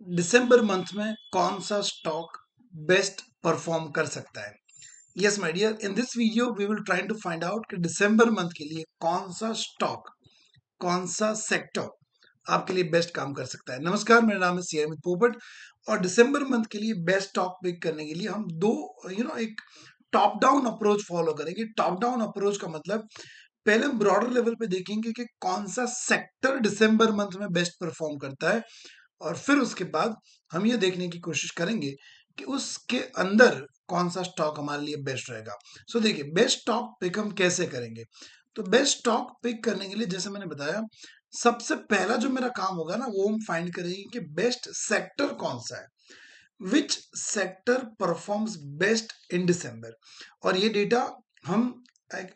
दिसंबर month में कौन सा स्टॉक बेस्ट परफॉर्म कर सकता है? Yes my dear, in this video we will try to find out कि दिसंबर मंथ के लिए कौन सा स्टॉक, कौन सा सेक्टर आपके लिए बेस्ट काम कर सकता है। नमस्कार, मेरा नाम है सी अमित पोपट और दिसंबर मंथ के लिए बेस्ट स्टॉक पिक करने के लिए हम दो एक टॉप डाउन अप्रोच फॉलो करेंगे। टॉप डाउन अप्रोच का मतलब पहले हम ब्रॉडर लेवल पे देखेंगे कि कौन सा सेक्टर दिसंबर मंथ में बेस्ट परफॉर्म करता है और फिर उसके बाद हम ये देखने की कोशिश करेंगे कि उसके अंदर कौन सा स्टॉक हमारे लिए बेस्ट रहेगा। सो देखिए, बेस्ट स्टॉक पिक हम कैसे करेंगे। तो बेस्ट स्टॉक पिक करने के लिए जैसे मैंने बताया, सबसे पहला जो मेरा काम होगा ना, वो हम फाइंड करेंगे कि बेस्ट सेक्टर कौन सा है, which sector performs best in December. और ये डेटा हम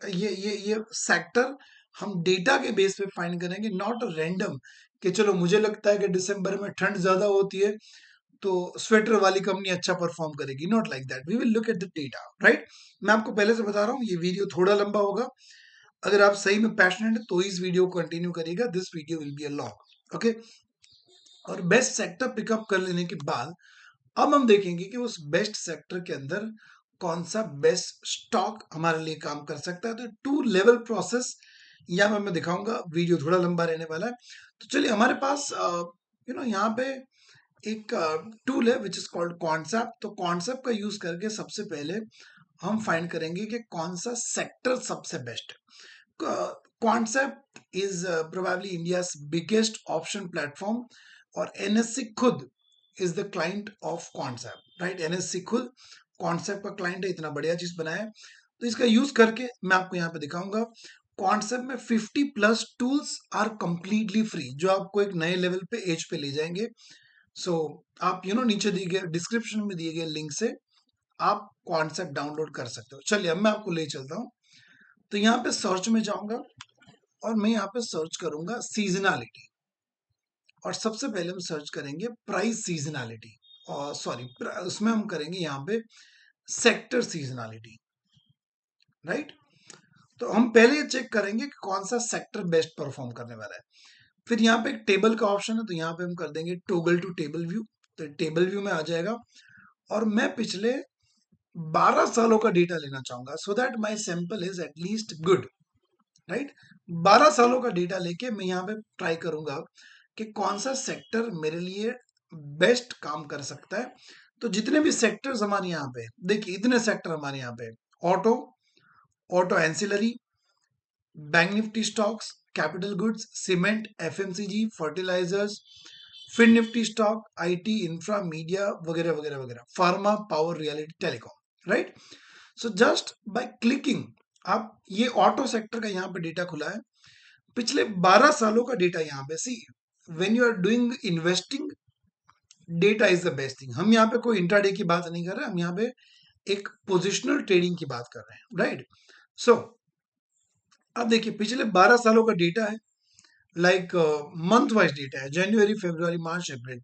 ये सेक्टर हम डेटा के बेस पे फाइंड करेंगे, नॉट रैंडम कि चलो मुझे लगता है कि दिसंबर में ठंड ज्यादा होती है तो स्वेटर वाली कंपनी अच्छा परफॉर्म करेगी। Not like that, we will look at the data, right. मैं आपको पहले से बता रहा हूँ, ये वीडियो थोड़ा लंबा होगा। अगर आप सही में पैशनेट है तो इस वीडियो को कंटिन्यू करिएगा, this video will be a long, okay. और बेस्ट सेक्टर पिकअप कर लेने के बाद अब हम देखेंगे कि उस बेस्ट सेक्टर के अंदर कौन सा बेस्ट स्टॉक हमारे लिए काम कर सकता है। तो टू लेवल प्रोसेस यहाँ पे मैं दिखाऊंगा, वीडियो थोड़ा लंबा रहने वाला है। तो चलिए, हमारे पास यहाँ पे एक टूल है विच इज कॉल्ड कॉन्सेप्ट। तो कॉन्सेप्ट का यूज करके सबसे पहले हम फाइंड करेंगे कि कौन सा सेक्टर सबसे बेस्ट है। Concept is probably India biggest option platform और एनएससी खुद is the client of concept, right. NSC खुद कॉन्सेप्ट का क्लाइंट है, इतना बढ़िया चीज बनाया है। तो इसका यूज करके मैं आपको यहाँ पे दिखाऊंगा। कॉन्सेप्ट में 50 plus tools are completely free, जो आपको एक नए लेवल पे एज पे ले जाएंगे। सो आप नीचे दिए गए डिस्क्रिप्शन में दिए गए लिंक से आप कॉन्सेप्ट डाउनलोड कर सकते हो। चलिए, अब मैं आपको ले चलता हूँ। तो यहाँ पे सर्च में जाऊंगा और मैं यहाँ पे सर्च करूंगा सीजनैलिटी, और सबसे पहले हम सर्च करेंगे प्राइस सीजनैलिटी, और सॉरी, उसमें हम करेंगे यहाँ पे सेक्टर सीजनैलिटी, राइट। तो हम पहले ये चेक करेंगे कि कौन सा सेक्टर बेस्ट परफॉर्म करने वाला है। फिर यहाँ पे एक टेबल का ऑप्शन है, तो यहाँ पे हम कर देंगे टोगल टू टेबल व्यू। तो टेबल व्यू में आ जाएगा और मैं पिछले 12 सालों का डेटा लेना चाहूंगा, so that my sample is at least good, right. 12 सालों का डेटा लेके मैं यहाँ पे ट्राई करूंगा कि कौन सा सेक्टर मेरे लिए बेस्ट काम कर सकता है। तो जितने भी सेक्टर्स हमारे यहाँ पे देखिए, इतने सेक्टर हमारे यहाँ पे: auto, auto ancillary, bank Nifty stocks, capital goods, cement, FMCG, fertilizers, fin Nifty stock, IT, infra, media वगैरह वगैरह वगैरह, pharma, power, reality, telecom, right. So just by clicking, आप ये ऑटो सेक्टर का यहाँ पे डेटा खुला है, पिछले 12 सालों का डेटा यहाँ पे। See, when you are doing investing, data is the best thing. हम यहाँ पे कोई इंट्राडे की बात नहीं कर रहे, हम यहाँ पे एक पोजिशनल ट्रेडिंग की बात कर रहे हैं, राइट। सो अब देखिए, पिछले 12 सालों का डेटा है, लाइक मंथ वाइज डेटा है, जनवरी, फरवरी, मार्च, अप्रैल।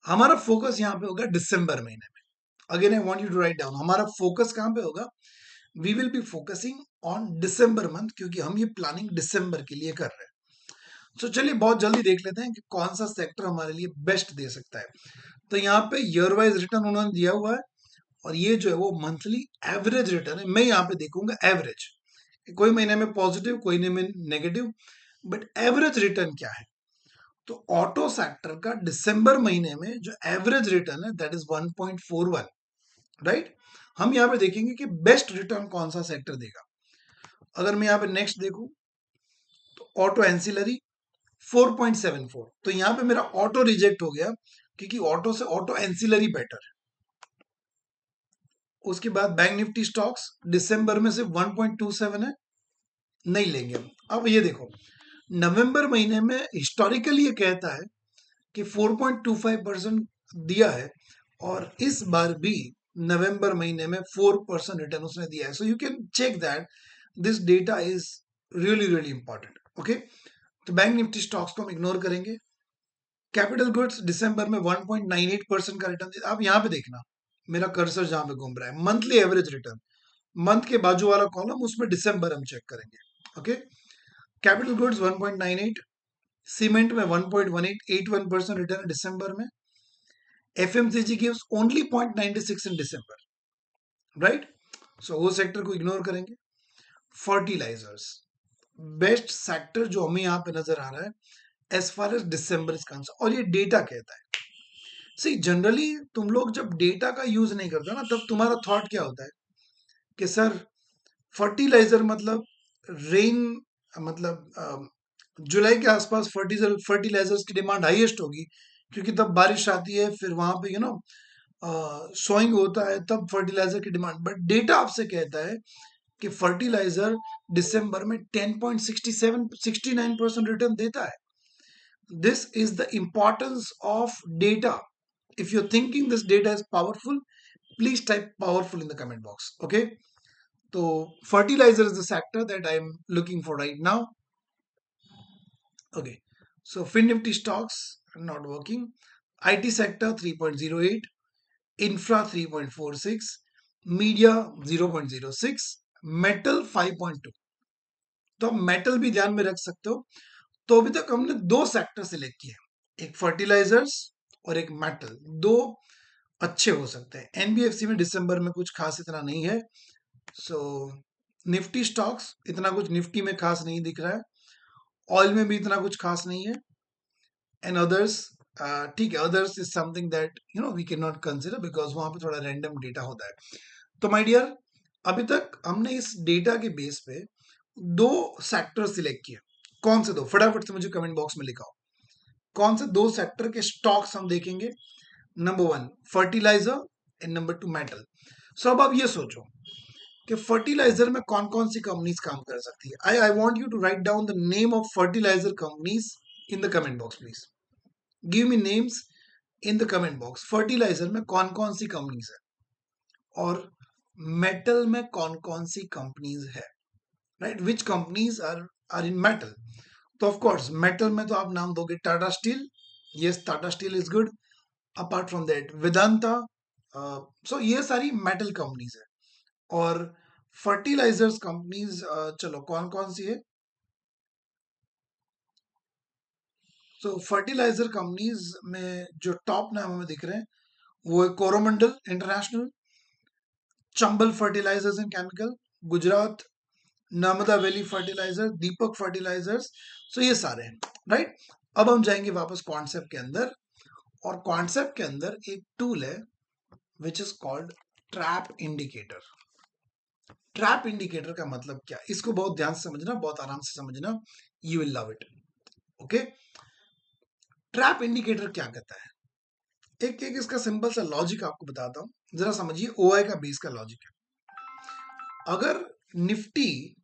हमारा फोकस यहाँ पे होगा दिसंबर महीने में। Again I want you to write down, हमारा फोकस कहाँ पे होगा। We will be focusing on December month, क्योंकि हम ये प्लानिंग दिसंबर के लिए कर रहे हैं। तो चलिए, बहुत जल्दी देख लेते हैं कि कौन सा सेक्टर हमारे लिए बेस्ट दे सकता है। तो यहाँ पे ईयर वाइज रिटर्न उन्होंने दिया हुआ है, और ये जो है वो मंथली एवरेज रिटर्न है। मैं यहाँ पे देखूंगा एवरेज, कोई महीने में पॉजिटिव, कोई महीने में नेगेटिव, बट एवरेज रिटर्न क्या है। तो ऑटो सेक्टर का दिसंबर महीने में जो एवरेज रिटर्न है दैट इज 1.41, राइट। हम यहाँ पे देखेंगे कि बेस्ट रिटर्न कौन सा सेक्टर देगा। अगर मैं यहाँ पे नेक्स्ट देखूं तो ऑटो एंसिलरी 4.74, तो यहाँ पे मेरा ऑटो रिजेक्ट हो गया, क्योंकि ऑटो से ऑटो एंसिलरी बेटर है। उसके बाद बैंक निफ्टी स्टॉक्स दिसंबर में सिर्फ 1.27 है, नहीं लेंगे हम। अब ये देखो, नवंबर महीने में हिस्टोरिकली ये कहता है कि 4.25% दिया है, और इस बार भी नवंबर महीने में 4% रिटर्न उसने दिया है। So you can check that this data is really really important, okay. तो बैंक निफ्टी स्टॉक्स को हम इग्नोर करेंगे। कैपिटल गुड्स दिसंबर में 1.98% का रिटर्न दिया। आप यहाँ पे देखना, मेरा कर्सर जहां पे घूम रहा है, मंथली एवरेज रिटर्न, मंथ के बाजू वाला कॉलम, उसमें दिसंबर हम चेक करेंगे, ओके। कैपिटल गुड्स 1.98, सीमेंट में 1.1881% रिटर्न है दिसंबर में, FMCG gives only 0.96 in December, right? So वो सेक्टर को इग्नोर करेंगे. फर्टिलाइजर्स बेस्ट सेक्टर जो हमें यहाँ पे नजर आ रहा है as far as December is concern, और ये डेटा कहता है. सी जनरली तुम लोग जब डेटा का यूज नहीं करते ना, तब तुम्हारा थॉट क्या होता है कि सर फर्टिलाइजर मतलब रेन, मतलब जुलाई के आसपास फर्टिलाइजर्स की डिमांड हाईएस्ट होगी, क्योंकि तब बारिश आती है, फिर वहां पे सोइंग होता है, तब फर्टिलाइजर की डिमांड. बट डेटा आपसे कहता है कि फर्टिलाइजर दिसंबर में 10.69% रिटर्न देता है. This is the importance of data. If you thinking this data is powerful, please type powerful in the comment box. Okay, so fertilizer is the sector that I am looking for right now. Okay, so FinNifty stocks are not working. IT sector 3.08, infra 3.46, media 0.06, metal 5.2. तो आप metal भी ध्यान में रख सकते हो. तो अभी तक हमने दो सेक्टर सिलेक्ट किए, एक फर्टिलाइजर्स और एक मेटल. दो अच्छे हो सकते हैं. एनबीएफसी में दिसंबर में कुछ खास इतना नहीं है. सो निफ्टी स्टॉक्स इतना कुछ निफ्टी में खास नहीं दिख रहा है. ऑयल में भी इतना कुछ खास नहीं है. एंड अदर्स, ठीक है, others is something that we can not consider because वहां पे थोड़ा रैंडम डेटा होता है. तो माय डियर, अभी तक हमने इस डेटा के बेस पे दो सेक्टर सिलेक्ट किए. कौन से दो? फटाफट से मुझे कमेंट बॉक्स में लिखाओ. कौन से दो सेक्टर के स्टॉक्स हम देखेंगे? Number 1 fertilizer and number 2 metal. So अब आप ये सोचो कि फर्टिलाइजर में कौन कौन सी कंपनीज काम कर सकती है. I want you to write down the name of fertilizer companies in the comment box. Please give me names in the comment box. Fertilizer में कौन कौन सी कंपनीज है और मेटल में कौन कौन सी कंपनीज है, right? Which companies are in metal. तो ऑफ कोर्स मेटल में तो आप नाम दोगे Tata steel. Yes, Tata steel is good. Apart from that Vedanta. So ये सारी मेटल कंपनीज है. और फर्टिलाइजर्स कंपनीज चलो कौन कौन सी है? तो फर्टिलाइजर कंपनीज में जो टॉप नाम हमें दिख रहे हैं वो है Coromandel international, Chambal fertilizers and chemical, Gujarat, Narmada valley fertilizer, Deepak fertilizers. So ये सारे हैं, राइट? अब हम जाएंगे वापस कॉन्सेप्ट के अंदर, और कॉन्सेप्ट के अंदर एक टूल है which is called trap indicator. Trap indicator का मतलब क्या? इसको बहुत ध्यान से समझना, बहुत आराम से समझना. You will love it. Okay, trap indicator क्या कहता है? एक एक इसका सिंपल सा लॉजिक आपको बताता हूं, जरा समझिए. ओआई का बेस का लॉजिक है. अगर निफ्टी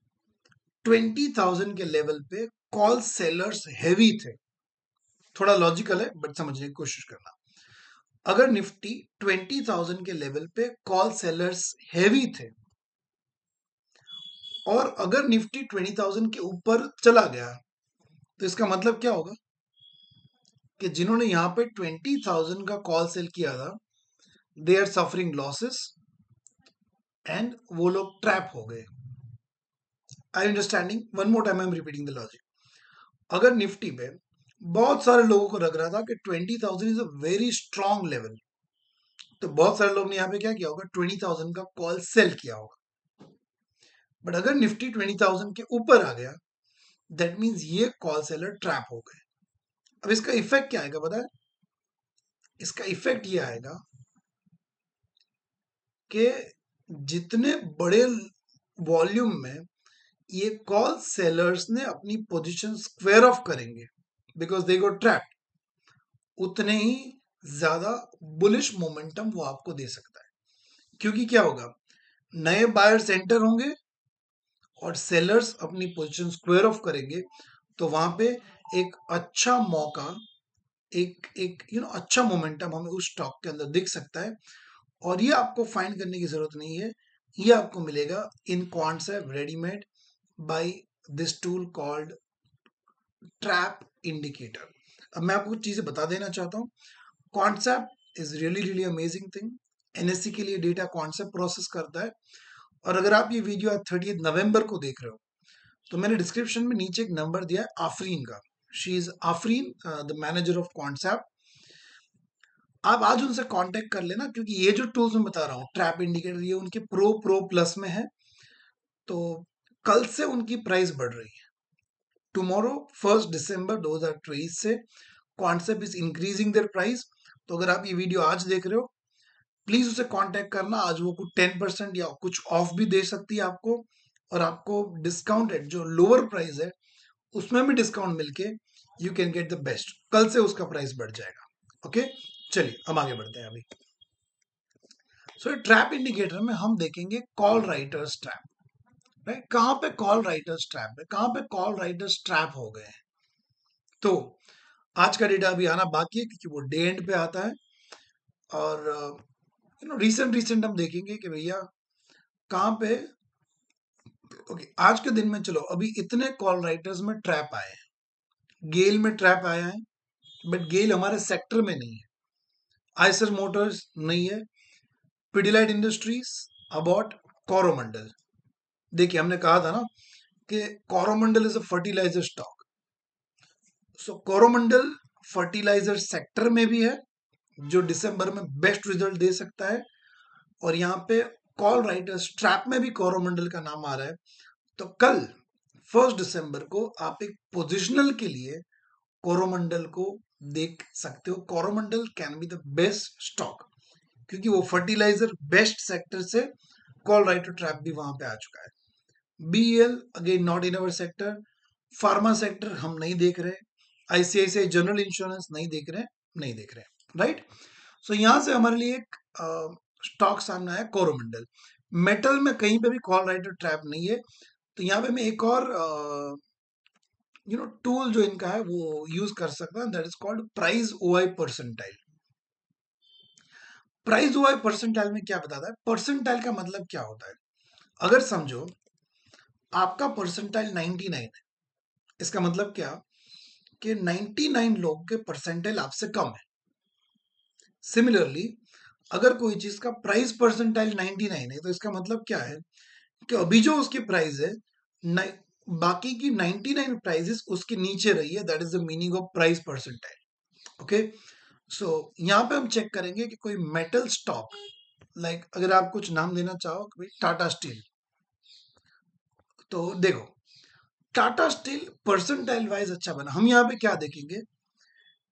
20,000 के लेवल पे कॉल सेलर्स हैवी थे, थोड़ा लॉजिकल है बट समझने की कोशिश करना. अगर निफ्टी 20,000 के लेवल पे कॉल सेलर्स हैवी थे और अगर निफ्टी 20,000 के ऊपर चला गया, तो इसका मतलब क्या होगा कि जिन्होंने यहां पे 20,000 का कॉल सेल किया था, they are suffering losses and वो लोग ट्रैप हो गए. I understanding? One more time I am repeating the logic. अगर निफ्टी पे बहुत सारे लोगों को लग रहा था कि 20,000 is a very strong level, तो बहुत सारे लोग ने यहाँ पे क्या किया होगा? 20,000 का कॉल सेल किया होगा. बट अगर निफ्टी 20,000 के ऊपर आ गया, दैट मीन्स ये कॉल सेलर ट्रैप हो गए. अब इसका इफेक्ट क्या आएगा पता है? इसका इफेक्ट ये आएगा कि जितने बड़े वॉल्यूम में ये कॉल सेलर्स ने अपनी पोजीशन स्क्वायर ऑफ करेंगे बिकॉज दे गॉट ट्रैप्ड, उतने ही ज्यादा बुलिश मोमेंटम वो आपको दे सकता है. क्योंकि क्या होगा? नए बायर्स एंटर होंगे और सेलर्स अपनी पोजीशन स्क्वायर ऑफ करेंगे, तो वहां पे एक अच्छा मौका, एक एक अच्छा मोमेंटम हमें उस स्टॉक के अंदर दिख सकता है. और ये आपको फाइंड करने की जरूरत नहीं है, ये आपको मिलेगा in Quantsapp readymade by this tool called trap indicator. अब मैं आपको कुछ चीजें बता देना चाहता हूँ. Concept is really really amazing thing. NSC के लिए डेटा कॉन्सेप्ट प्रोसेस करता है. और अगर आप ये वीडियो आज 30 नवंबर को देख रहे हो, तो मैंने डिस्क्रिप्शन में नीचे एक नंबर दिया है आफरीन का. She is Afreen, the manager of concept. आप आज उनसे कांटेक्ट कर लेना, क्योंकि ये जो टूल्स मैं बता रहा हूँ ट्रैप इंडिकेटर, ये उनके प्रो प्लस में है। तो कल से उनकी प्राइस बढ़ रही है। टुमारो 1 दिसंबर 2023 से क्वांटसेप इज इंक्रीजिंग देयर प्राइस। तो अगर आप ये वीडियो आज देख रहे हो, प्लीज उसे कांटेक्ट करना। आज वो कुछ 10% या कुछ ऑफ भी दे सकती है आपको, और आपको डिस्काउंटेड जो लोअर प्राइस है उसमें भी डिस्काउंट मिलके you can get the best. कल से उसका प्राइस बढ़ जाएगा। ओके, चलिए हम आगे बढ़ते हैं अभी। सो ट्रैप इंडिकेटर में हम देखेंगे कॉल राइटर्स ट्रैप। राइट, कहां पे कॉल राइटर्स ट्रैप है, कहां पे कॉल राइटर्स ट्रैप हो गए हैं। तो आज का डेटा अभी आना बाकी है, क्योंकि वो डे एंड पे आता है। और रिसेंट हम देखेंगे कि भैया कहां पे। ओके, आज के दिन में चलो अभी इतने कॉल राइटर्स में ट्रैप आए हैं। गेल में ट्रैप आया है, बट गेल हमारे सेक्टर में नहीं है। आइसर मोटर्स नहीं है। Pidilite Industries, Abbott, Coromandel. देखिए हमने कहा था ना कि Coromandel is a fertilizer stock. So Coromandel fertilizer sector में भी है, जो दिसंबर में बेस्ट रिजल्ट दे सकता है। और यहाँ पे कॉल राइटर्स ट्रैप में भी कोरोमंडल का नाम आ रहा है। तो कल 1 दिसंबर को आप एक पोजिशनल के लिए कोरोमंडल को देख सकते हो। Coromandel can be the best stock, क्योंकि वो फर्टिलाइजर बेस्ट सेक्टर से कॉल राइटर ट्रैप भी वहां पे आ चुका है। BL again not in our sector. Pharma sector हम नहीं देख रहे। आईसीआईसीआई जनरल इंश्योरेंस नहीं देख रहे, नहीं देख रहे। राइट, सो यहां से हमारे लिए एक स्टॉक सामने आया कोरोमंडल। मेटल में कहीं पे भी कॉल राइटर ट्रैप नहीं है। तो यहाँ पे मैं एक और टूल जो इनका है वो यूज कर सकता हूं, that is called price OI percentile. Price OI percentile में क्या बताता है, परसेंटाइल का मतलब क्या होता है। अगर समझो आपका परसेंटाइल 99 है, इसका मतलब क्या कि 99 लोग के परसेंटाइल आपसे कम है। सिमिलरली अगर कोई चीज का प्राइस परसेंटाइल 99 है, तो इसका मतलब क्या है कि अभी जो उसकी प्राइस है बाकी की 99 प्राइसेस उसके नीचे रही है। That is the meaning of price percentile. Okay, so यहाँ पे हम चेक करेंगे कि कोई मेटल स्टॉक, लाइक अगर आप कुछ नाम देना चाहो कि भाई टाटा स्टील, तो देखो टाटा स्टील परसेंटाइल वाइज अच्छा बना। हम यहाँ पे क्या देखेंगे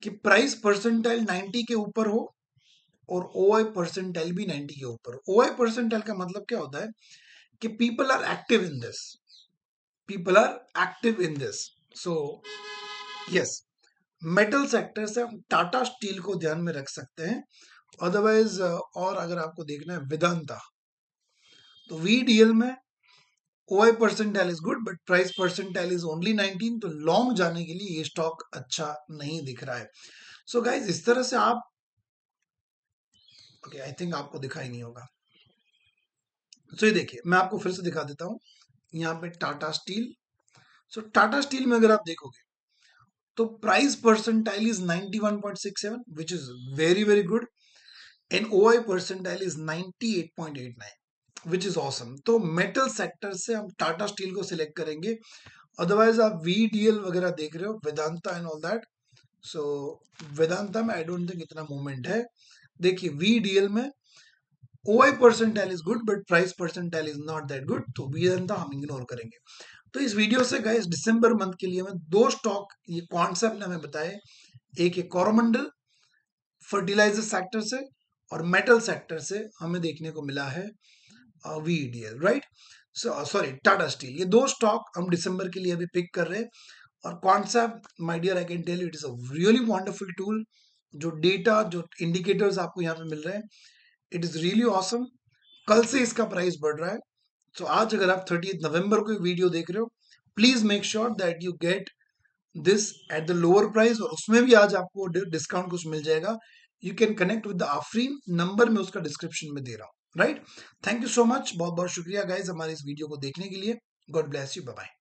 कि प्राइस परसेंटाइल 90 के ऊपर हो और ओआई परसेंटाइल भी 90 के ऊपर। ओआई परसेंटाइल का मतलब क्या होता है कि people are active in this, people are active in this. So yes, metal sector से हम टाटा स्टील को ध्यान में रख सकते हैं। अदरवाइज और अगर आपको देखना है वेदांता, तो वीडीएल में OI percentile is good but price percentile is only 19। तो लॉन्ग जाने के लिए ये स्टॉक अच्छा नहीं दिख रहा है। सो गाइज इस तरह से आप, ओके आई थिंक आपको दिखाई नहीं होगा। सो ये देखिए मैं आपको फिर से दिखा देता हूँ। यहाँ पे टाटा स्टील, सो टाटा स्टील में अगर आप देखोगे तो price percentile is 91.67 which is very very good, and OI percentile is 98.89 which is awesome. तो मेटल सेक्टर से हम टाटा स्टील को सिलेक्ट करेंगे। अदरवाइज आप वीडीएल वगैरह देख रहे हो, वेदांता एंड ऑल दैट। सो वेदांता में आई डोंट थिंक इतना मूवमेंट है। देखिए वीडीएल में OI percentile is good but price percentile is not that good, तो वेदांता हम इग्नोर करेंगे। तो इस वीडियो से गाइस दिसंबर मंथ के लिए मैं दो स्टॉक ये कॉन्सेप्ट ने हमें बताए। एक है कोरोमंडल फर्टिलाइजर सेक्टर से, और मेटल सेक्टर से हमें देखने को मिला है VDL. Right, sorry Tata steel. ये दो स्टॉक हम दिसंबर के लिए अभी पिक कर रहे हैं। और concept my dear I can tell you it is a really wonderful tool. जो डेटा जो इंडिकेटर्स आपको यहाँ पे मिल रहे हैं, इट इज रियली ऑसम। कल से इसका प्राइस बढ़ रहा है। तो आज अगर आप 30 नवंबर को वीडियो देख रहे हो, please make sure that you get this at the lower price, और उसमें भी आज आपको डिस्काउंट कुछ मिल जाएगा। You can connect with the Afreen number में उसका डिस्क्रिप्शन में दे रहा हूँ। Right, thank you so much, बहुत बहुत शुक्रिया गाइज हमारे इस वीडियो को देखने के लिए। God bless you, bye bye.